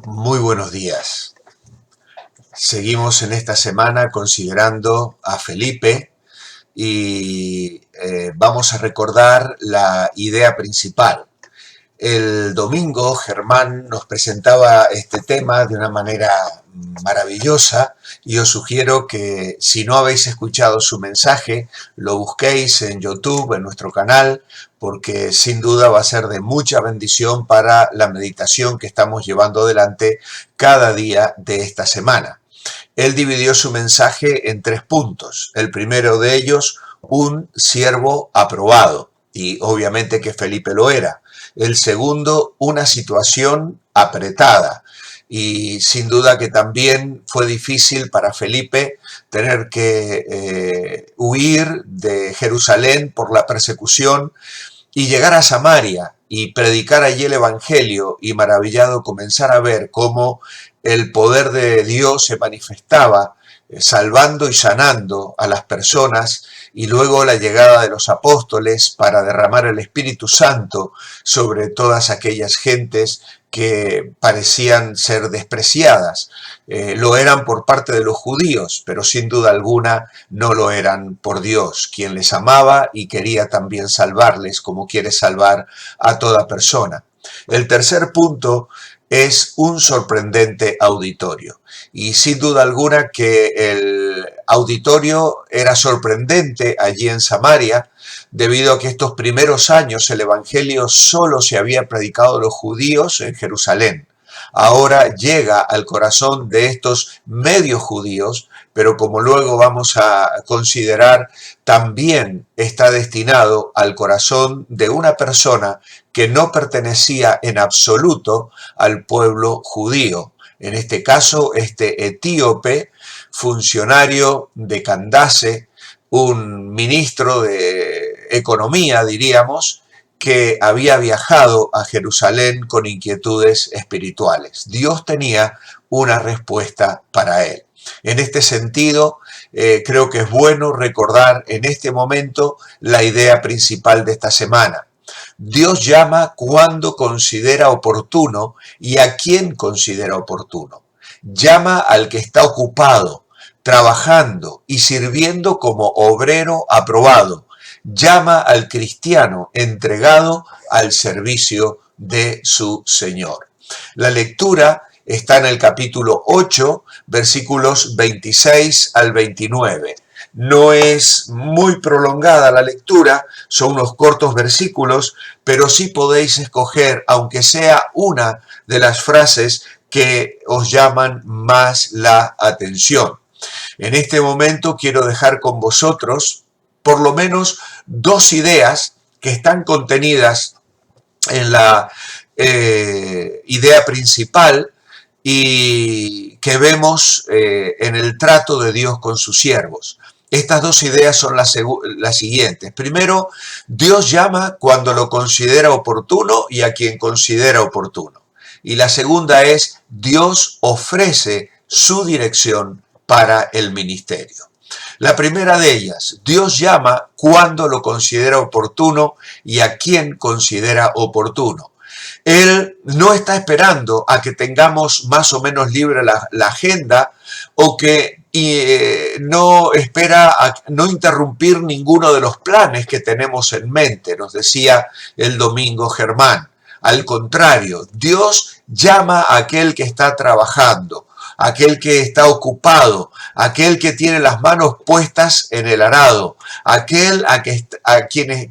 Muy buenos días. Seguimos en esta semana considerando a Felipe y vamos a recordar la idea principal. El domingo Germán nos presentaba este tema de una manera maravillosa y os sugiero que si no habéis escuchado su mensaje, lo busquéis en YouTube, en nuestro canal, porque sin duda va a ser de mucha bendición para la meditación que estamos llevando adelante cada día de esta semana. Él dividió su mensaje en 3 puntos. El primero de ellos, un siervo aprobado, y obviamente que Felipe lo era. El segundo, una situación apretada. Y sin duda que también fue difícil para Felipe tener que huir de Jerusalén por la persecución y llegar a Samaria y predicar allí el Evangelio, y maravillado comenzar a ver cómo el poder de Dios se manifestaba salvando y sanando a las personas, y luego la llegada de los apóstoles para derramar el Espíritu Santo sobre todas aquellas gentes que parecían ser despreciadas. Lo eran por parte de los judíos, pero sin duda alguna no lo eran por Dios, quien les amaba y quería también salvarles como quiere salvar a toda persona. El tercer punto es un sorprendente auditorio. Y sin duda alguna que el auditorio era sorprendente allí en Samaria, debido a que estos primeros años el Evangelio solo se había predicado a los judíos en Jerusalén. Ahora llega al corazón de estos medios judíos, pero como luego vamos a considerar, también está destinado al corazón de una persona que no pertenecía en absoluto al pueblo judío. En este caso, este etíope, funcionario de Candace, un ministro de economía, diríamos, que había viajado a Jerusalén con inquietudes espirituales. Dios tenía una respuesta para él. En este sentido, creo que es bueno recordar en este momento la idea principal de esta semana. Dios llama cuando considera oportuno y a quien considera oportuno. Llama al que está ocupado, trabajando y sirviendo como obrero aprobado. Llama al cristiano entregado al servicio de su Señor. La lectura está en el capítulo 8, versículos 26 al 29. No es muy prolongada la lectura, son unos cortos versículos, pero sí podéis escoger, aunque sea una de las frases que os llaman más la atención. En este momento quiero dejar con vosotros por lo menos 2 ideas que están contenidas en la idea principal y que vemos en el trato de Dios con sus siervos. Estas 2 ideas son las siguientes. Primero, Dios llama cuando lo considera oportuno y a quien considera oportuno. Y la segunda es, Dios ofrece su dirección para el ministerio. La primera de ellas, Dios llama cuando lo considera oportuno y a quien considera oportuno. Él no está esperando a que tengamos más o menos libre la agenda, o que no espera a no interrumpir ninguno de los planes que tenemos en mente, nos decía el domingo Germán. Al contrario, Dios llama a aquel que está trabajando, aquel que está ocupado, aquel que tiene las manos puestas en el arado, aquel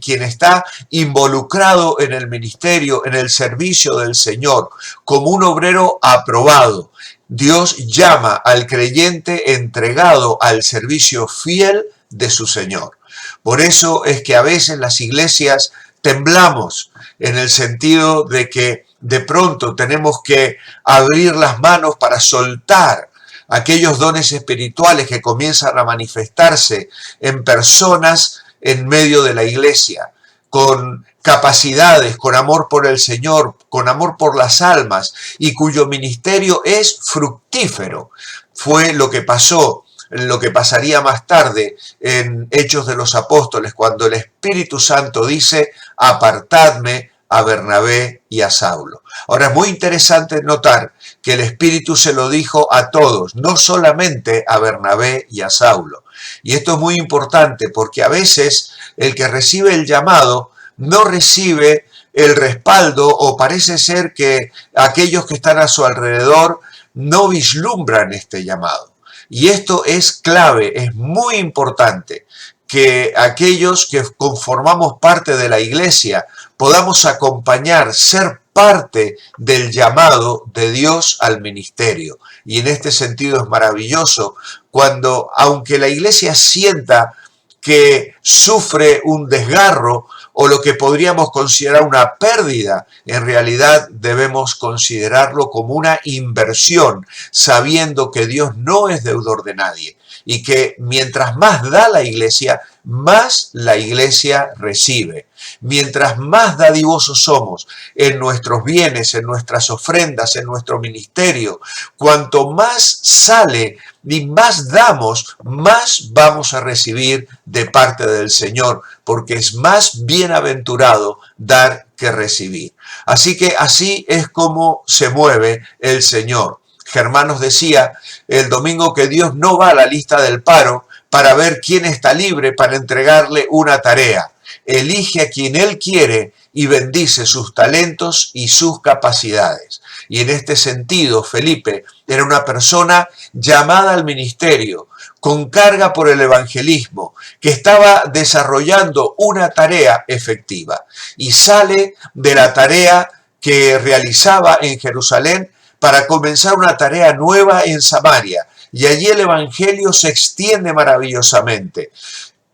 quien está involucrado en el ministerio, en el servicio del Señor, como un obrero aprobado. Dios llama al creyente entregado al servicio fiel de su Señor. Por eso es que a veces las iglesias temblamos, en el sentido de que de pronto tenemos que abrir las manos para soltar aquellos dones espirituales que comienzan a manifestarse en personas en medio de la iglesia, con capacidades, con amor por el Señor, con amor por las almas, y cuyo ministerio es fructífero. Fue lo que pasó, lo que pasaría más tarde en Hechos de los Apóstoles, cuando el Espíritu Santo dice: apartadme a Bernabé y a Saulo. Ahora es muy interesante notar que el Espíritu se lo dijo a todos, no solamente a Bernabé y a Saulo. Y esto es muy importante porque a veces el que recibe el llamado no recibe el respaldo, o parece ser que aquellos que están a su alrededor no vislumbran este llamado. Y esto es clave, es muy importante que aquellos que conformamos parte de la iglesia podamos acompañar, ser parte del llamado de Dios al ministerio. Y en este sentido es maravilloso cuando, aunque la iglesia sienta que sufre un desgarro o lo que podríamos considerar una pérdida, en realidad debemos considerarlo como una inversión, sabiendo que Dios no es deudor de nadie y que mientras más da la iglesia recibe. Mientras más dadivosos somos en nuestros bienes, en nuestras ofrendas, en nuestro ministerio, cuanto más sale y más damos, más vamos a recibir de parte del Señor, porque es más bienaventurado dar que recibir. Así que así es como se mueve el Señor. Germán nos decía el domingo que Dios no va a la lista del paro para ver quién está libre para entregarle una tarea. Elige a quien Él quiere y bendice sus talentos y sus capacidades. Y en este sentido, Felipe era una persona llamada al ministerio, con carga por el evangelismo, que estaba desarrollando una tarea efectiva. Y sale de la tarea que realizaba en Jerusalén para comenzar una tarea nueva en Samaria. Y allí el evangelio se extiende maravillosamente.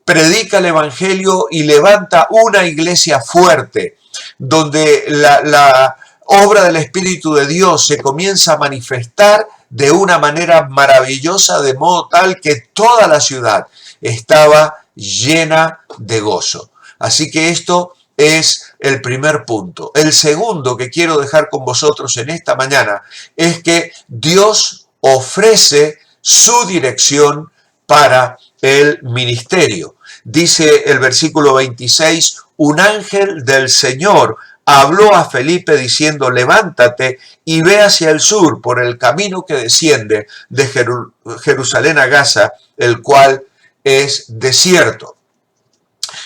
Predica el evangelio y levanta una iglesia fuerte, donde la obra del Espíritu de Dios se comienza a manifestar de una manera maravillosa, de modo tal que toda la ciudad estaba llena de gozo. Así que esto es el primer punto. El segundo que quiero dejar con vosotros en esta mañana es que Dios ofrece su dirección para el ministerio. Dice el versículo 26, un ángel del Señor habló a Felipe diciendo, levántate y ve hacia el sur por el camino que desciende de Jerusalén a Gaza, el cual es desierto.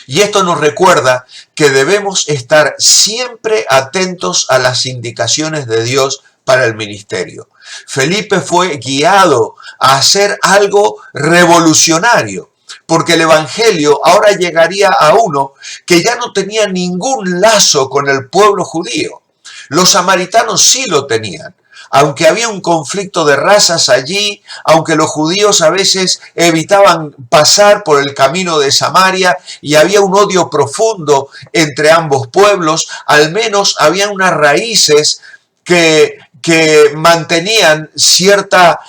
Y esto nos recuerda que debemos estar siempre atentos a las indicaciones de Dios para el ministerio. Felipe fue guiado a hacer algo revolucionario, porque el evangelio ahora llegaría a uno que ya no tenía ningún lazo con el pueblo judío. Los samaritanos sí lo tenían. Aunque había un conflicto de razas allí, aunque los judíos a veces evitaban pasar por el camino de Samaria y había un odio profundo entre ambos pueblos, al menos había unas raíces que mantenían cierta,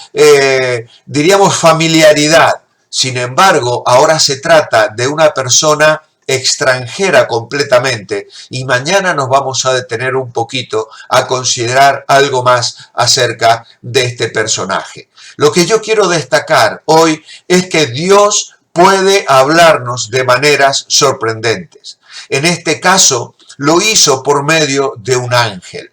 diríamos, familiaridad. Sin embargo, ahora se trata de una persona extranjera completamente, y mañana nos vamos a detener un poquito a considerar algo más acerca de este personaje. Lo que yo quiero destacar hoy es que Dios puede hablarnos de maneras sorprendentes. En este caso, lo hizo por medio de un ángel.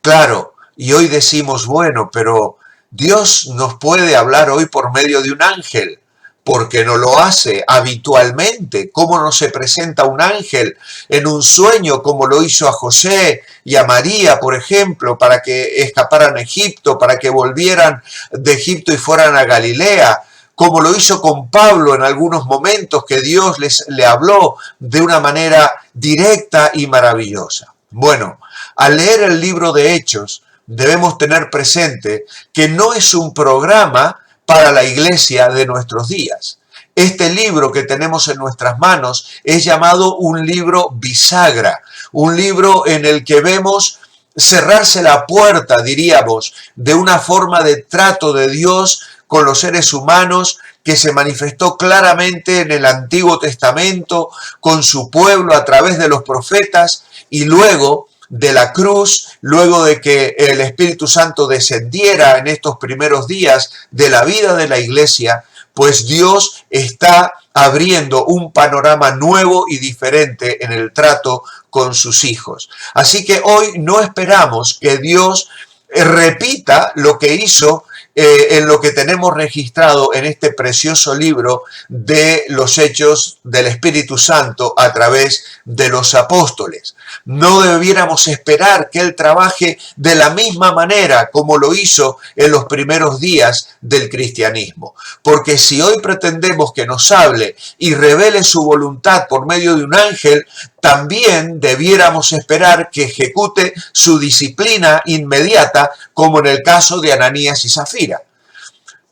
Claro, y hoy decimos, bueno, pero Dios nos puede hablar hoy por medio de un ángel, porque no lo hace habitualmente. ¿Cómo no se presenta un ángel en un sueño como lo hizo a José y a María, por ejemplo, para que escaparan a Egipto, para que volvieran de Egipto y fueran a Galilea? Como lo hizo con Pablo en algunos momentos, que Dios le habló de una manera directa y maravillosa. Bueno, al leer el libro de Hechos, debemos tener presente que no es un programa para la iglesia de nuestros días. Este libro que tenemos en nuestras manos es llamado un libro bisagra, un libro en el que vemos cerrarse la puerta, diríamos, de una forma de trato de Dios con los seres humanos que se manifestó claramente en el Antiguo Testamento con su pueblo a través de los profetas, y luego de la cruz, luego de que el Espíritu Santo descendiera en estos primeros días de la vida de la iglesia, pues Dios está abriendo un panorama nuevo y diferente en el trato con sus hijos. Así que hoy no esperamos que Dios repita lo que hizo en lo que tenemos registrado en este precioso libro de los Hechos del Espíritu Santo a través de los apóstoles. No debiéramos esperar que Él trabaje de la misma manera como lo hizo en los primeros días del cristianismo. Porque si hoy pretendemos que nos hable y revele su voluntad por medio de un ángel, también debiéramos esperar que ejecute su disciplina inmediata, como en el caso de Ananías y Zafira.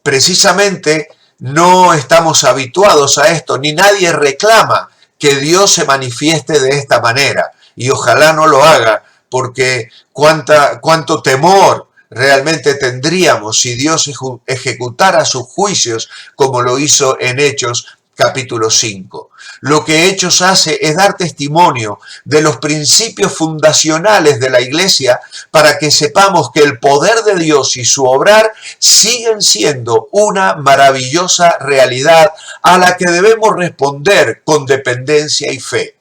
Precisamente no estamos habituados a esto, ni nadie reclama que Dios se manifieste de esta manera. Y ojalá no lo haga, porque cuánto temor realmente tendríamos si Dios ejecutara sus juicios como lo hizo en Hechos capítulo 5. Lo que Hechos hace es dar testimonio de los principios fundacionales de la iglesia para que sepamos que el poder de Dios y su obrar siguen siendo una maravillosa realidad a la que debemos responder con dependencia y fe.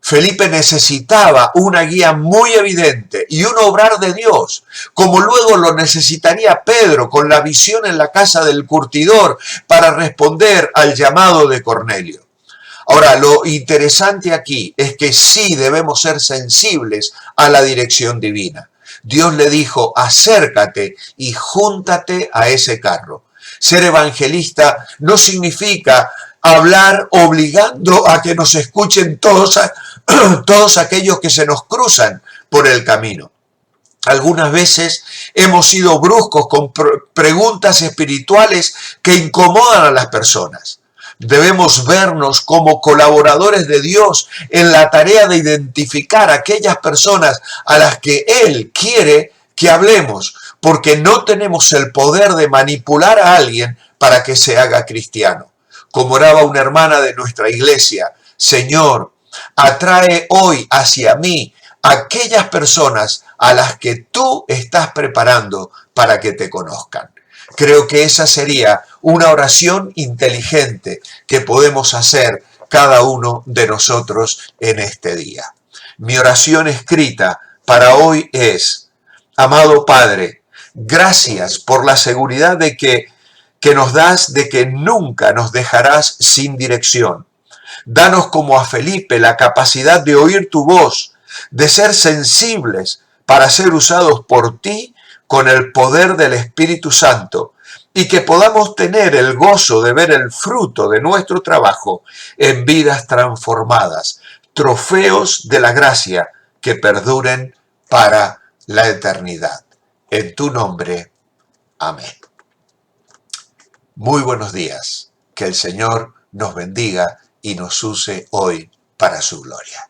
Felipe necesitaba una guía muy evidente y un obrar de Dios, como luego lo necesitaría Pedro con la visión en la casa del curtidor para responder al llamado de Cornelio. Ahora, lo interesante aquí es que sí debemos ser sensibles a la dirección divina. Dios le dijo, acércate y júntate a ese carro. Ser evangelista no significa hablar obligando a que nos escuchen todos aquellos que se nos cruzan por el camino. Algunas veces hemos sido bruscos con preguntas espirituales que incomodan a las personas. Debemos vernos como colaboradores de Dios en la tarea de identificar a aquellas personas a las que Él quiere que hablemos, porque no tenemos el poder de manipular a alguien para que se haga cristiano. Como oraba una hermana de nuestra iglesia, Señor, atrae hoy hacia mí aquellas personas a las que tú estás preparando para que te conozcan. Creo que esa sería una oración inteligente que podemos hacer cada uno de nosotros en este día. Mi oración escrita para hoy es, amado Padre, gracias por la seguridad que nos das de que nunca nos dejarás sin dirección. Danos como a Felipe la capacidad de oír tu voz, de ser sensibles para ser usados por ti con el poder del Espíritu Santo y que podamos tener el gozo de ver el fruto de nuestro trabajo en vidas transformadas, trofeos de la gracia que perduren para la eternidad. En tu nombre, amén. Muy buenos días. Que el Señor nos bendiga y nos use hoy para su gloria.